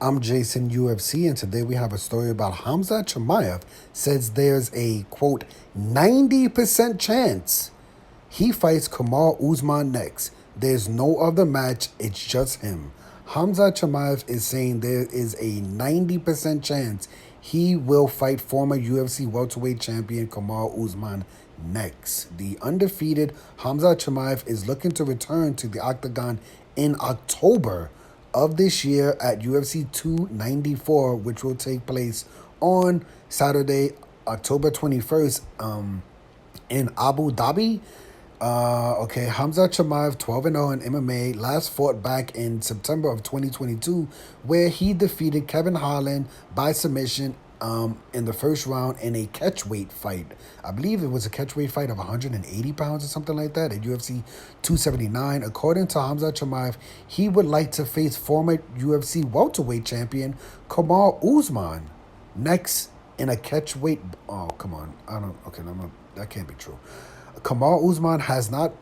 I'm Jason UFC, and today we have a story about Khamzat Chimaev says there's a quote 90% chance he fights Kamaru Usman next. There's no other match, it's just him. Khamzat Chimaev is saying there is a 90% chance he will fight former UFC welterweight champion Kamaru Usman next. The undefeated Khamzat Chimaev is looking to return to the octagon in October of this year at UFC 294, which will take place on Saturday, October 21st, in Abu Dhabi. Khamzat Chimaev, 12-0 in MMA, last fought back in September of 2022, where he defeated Kevin Holland by submission in the first round in a catchweight fight. I believe it was a catchweight fight of 180 pounds or something like that at UFC 279. According to Khamzat Chimaev, he would like to face former UFC welterweight champion Kamaru Usman next in a catchweight. Oh, come on. I don't. Okay, that can't be true. Kamaru Usman has not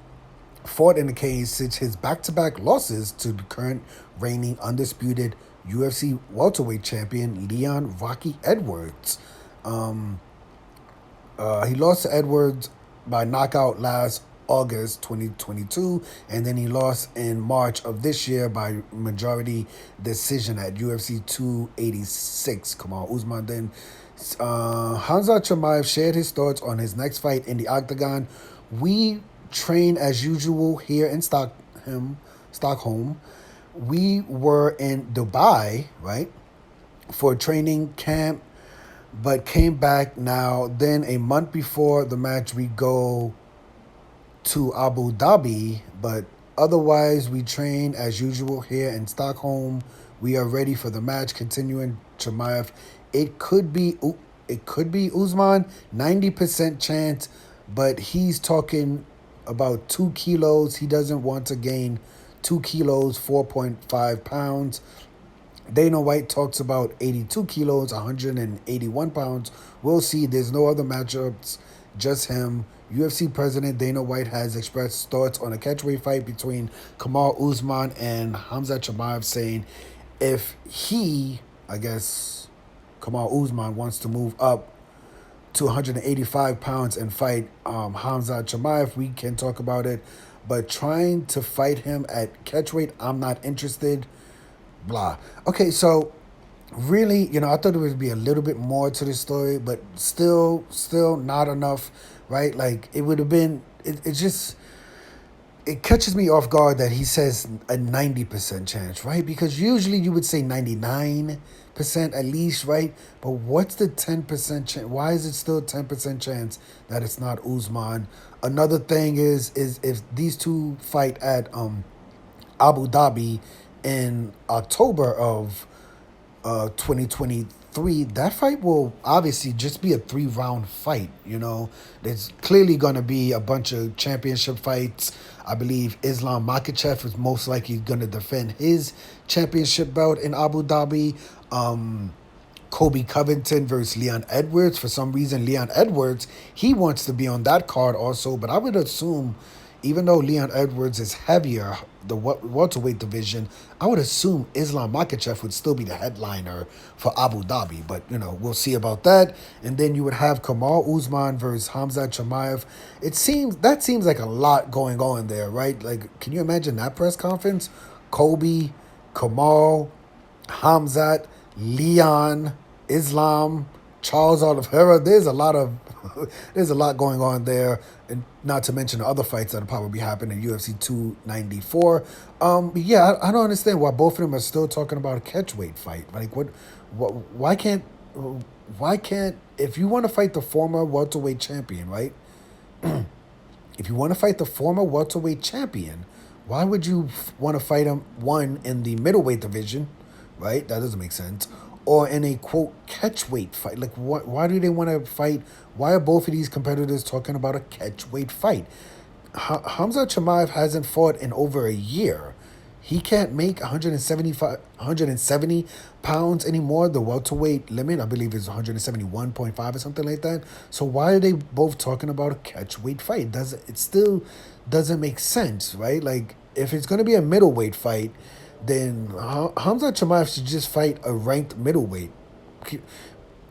fought in the cage since his back-to-back losses to the current reigning undisputed UFC welterweight champion Leon Rocky Edwards. He lost to Edwards by knockout last August 2022, and then he lost in March of this year by majority decision at UFC 286. Kamaru Usman then. Khamzat Chimaev shared his thoughts on his next fight in the octagon. We train as usual here in Stockholm. We were in Dubai, right, for training camp, but came back now. Then a month before the match, we go to Abu Dhabi, but otherwise we train as usual here in Stockholm. We are ready for the match. Continuing Chimaev, it could be Usman, 90% chance, but he's talking about 2 kilos. He doesn't want to gain 2 kilos, 4.5 pounds. Dana White talks about 82 kilos, 181 pounds. We'll see. There's no other matchups, just him. UFC President Dana White has expressed thoughts on a catchweight fight between Kamaru Usman and Khamzat Chimaev, saying if Kamaru Usman wants to move up to 185 pounds and fight Khamzat Chimaev, we can talk about it. But trying to fight him at catchweight, I'm not interested. Blah. Okay, so really, I thought there would be a little bit more to the story, but still not enough, right? Like, it would have been, it catches me off guard that he says a 90% chance, right? Because usually you would say 99% at least, right? But what's the 10% chance? Why is it still 10% chance that it's not Usman? Another thing is if these two fight at Abu Dhabi in October of 2023, that fight will obviously just be a 3-round fight. There's clearly going to be a bunch of championship fights. I believe Islam Makhachev is most likely going to defend his championship belt in Abu Dhabi. Kobe Covington versus Leon Edwards. For some reason, Leon Edwards, he wants to be on that card also, but I would assume, even though Leon Edwards is heavier, the welterweight division, I would assume Islam Makhachev would still be the headliner for Abu Dhabi. But, we'll see about that. And then you would have Kamaru Usman versus Khamzat Chimaev. That seems like a lot going on there, right? Like, can you imagine that press conference? Kobe, Kamaru, Khamzat, Leon, Islam, Charles Oliveira. There's a lot going on there, and not to mention the other fights that'll probably happen in UFC 294. But yeah, I don't understand why both of them are still talking about a catchweight fight. Like, why can't, if you want to fight the former welterweight champion, right? If you want to fight the former welterweight champion, why would you want to fight him, one, in the middleweight division, right? That doesn't make sense. Or in a, quote, catchweight fight. Like, why do they want to fight? Why are both of these competitors talking about a catchweight fight? Khamzat Chimaev hasn't fought in over a year. He can't make 170 pounds anymore. The welterweight limit, I believe, is 171.5 or something like that. So why are they both talking about a catchweight fight? It still doesn't make sense, right? Like, if it's going to be a middleweight fight, then Khamzat Chimaev should just fight a ranked middleweight.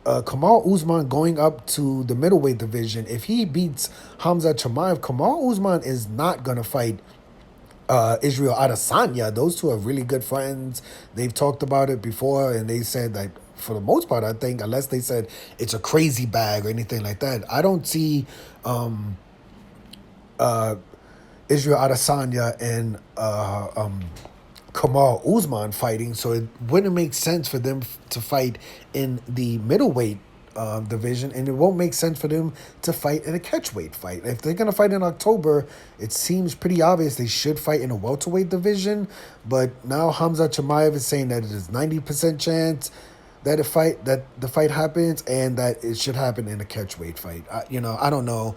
Kamaru Usman going up to the middleweight division. If he beats Khamzat Chimaev, Kamaru Usman is not gonna fight Israel Adesanya. Those two are really good friends. They've talked about it before, and they said that for the most part, I think, unless they said it's a crazy bag or anything like that, I don't see Israel Adesanya and Kamaru Usman fighting. So it wouldn't make sense for them to fight in the middleweight division, and it won't make sense for them to fight in a catchweight fight. If they're gonna fight in October, it seems pretty obvious they should fight in a welterweight division. But now Khamzat Chimaev is saying that it is 90% chance that the fight happens, and that it should happen in a catchweight fight. I don't know.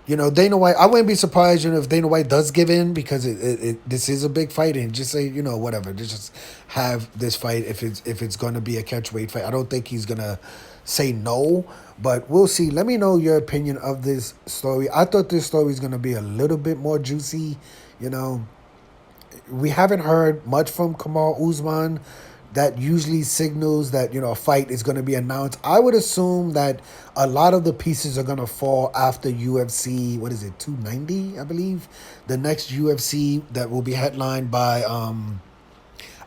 Dana White, I wouldn't be surprised, if Dana White does give in, because this is a big fight, and just say, whatever, just have this fight if it's going to be a catchweight fight. I don't think he's going to say no, but we'll see. Let me know your opinion of this story. I thought this story was going to be a little bit more juicy. We haven't heard much from Kamaru Usman. That usually signals that, a fight is going to be announced. I would assume that a lot of the pieces are going to fall after UFC, 290, I believe? The next UFC that will be headlined by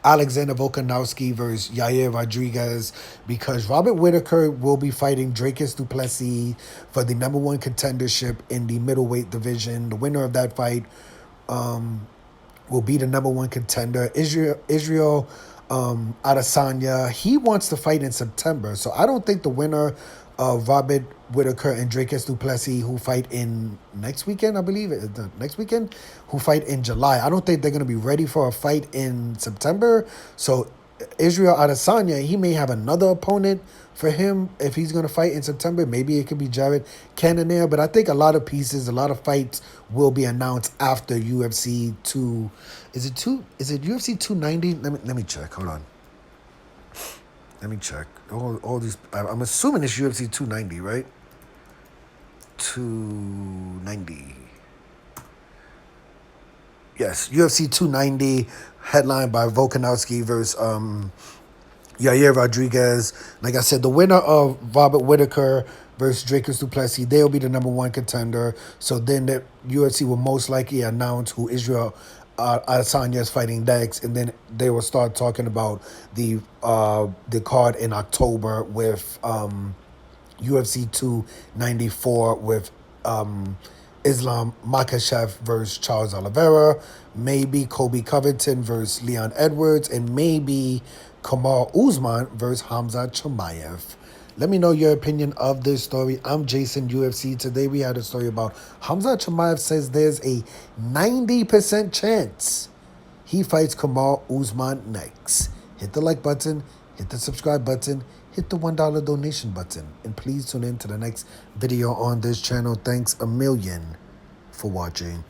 Alexander Volkanovski versus Yair Rodriguez, because Robert Whittaker will be fighting Dricus du Plessis for the number one contendership in the middleweight division. The winner of that fight will be the number one contender. Israel Adesanya, he wants to fight in September, so I don't think the winner of Robert Whittaker and Dricus du Plessis, who fight in next weekend, I believe, next weekend, who fight in July, I don't think they're going to be ready for a fight in September. So Israel Adesanya, he may have another opponent for him if he's going to fight in September. Maybe it could be Jared Cannonier, but I think a lot of fights will be announced after UFC 2. Is it UFC 290? Let me check. Hold on. Let me check. All these. I'm assuming it's UFC 290, right? 290. Yes, UFC 290, headlined by Volkanovski versus Yair Rodriguez. Like I said, the winner of Robert Whittaker versus Dricus du Plessis, they'll be the number one contender. So then the UFC will most likely announce who Israel Adesanya is fighting next, and then they will start talking about the card in October with UFC 294 with Islam Makhachev versus Charles Oliveira, maybe Colby Covington versus Leon Edwards, and maybe Kamaru Usman versus Khamzat Chimaev. Let me know your opinion of this story. I'm Jason UFC. Today we had a story about Khamzat Chimaev says there's a 90% chance he fights Kamaru Usman next. Hit the like button, hit the subscribe button, hit the $1 donation button, and please tune in to the next video on this channel. Thanks a million for watching.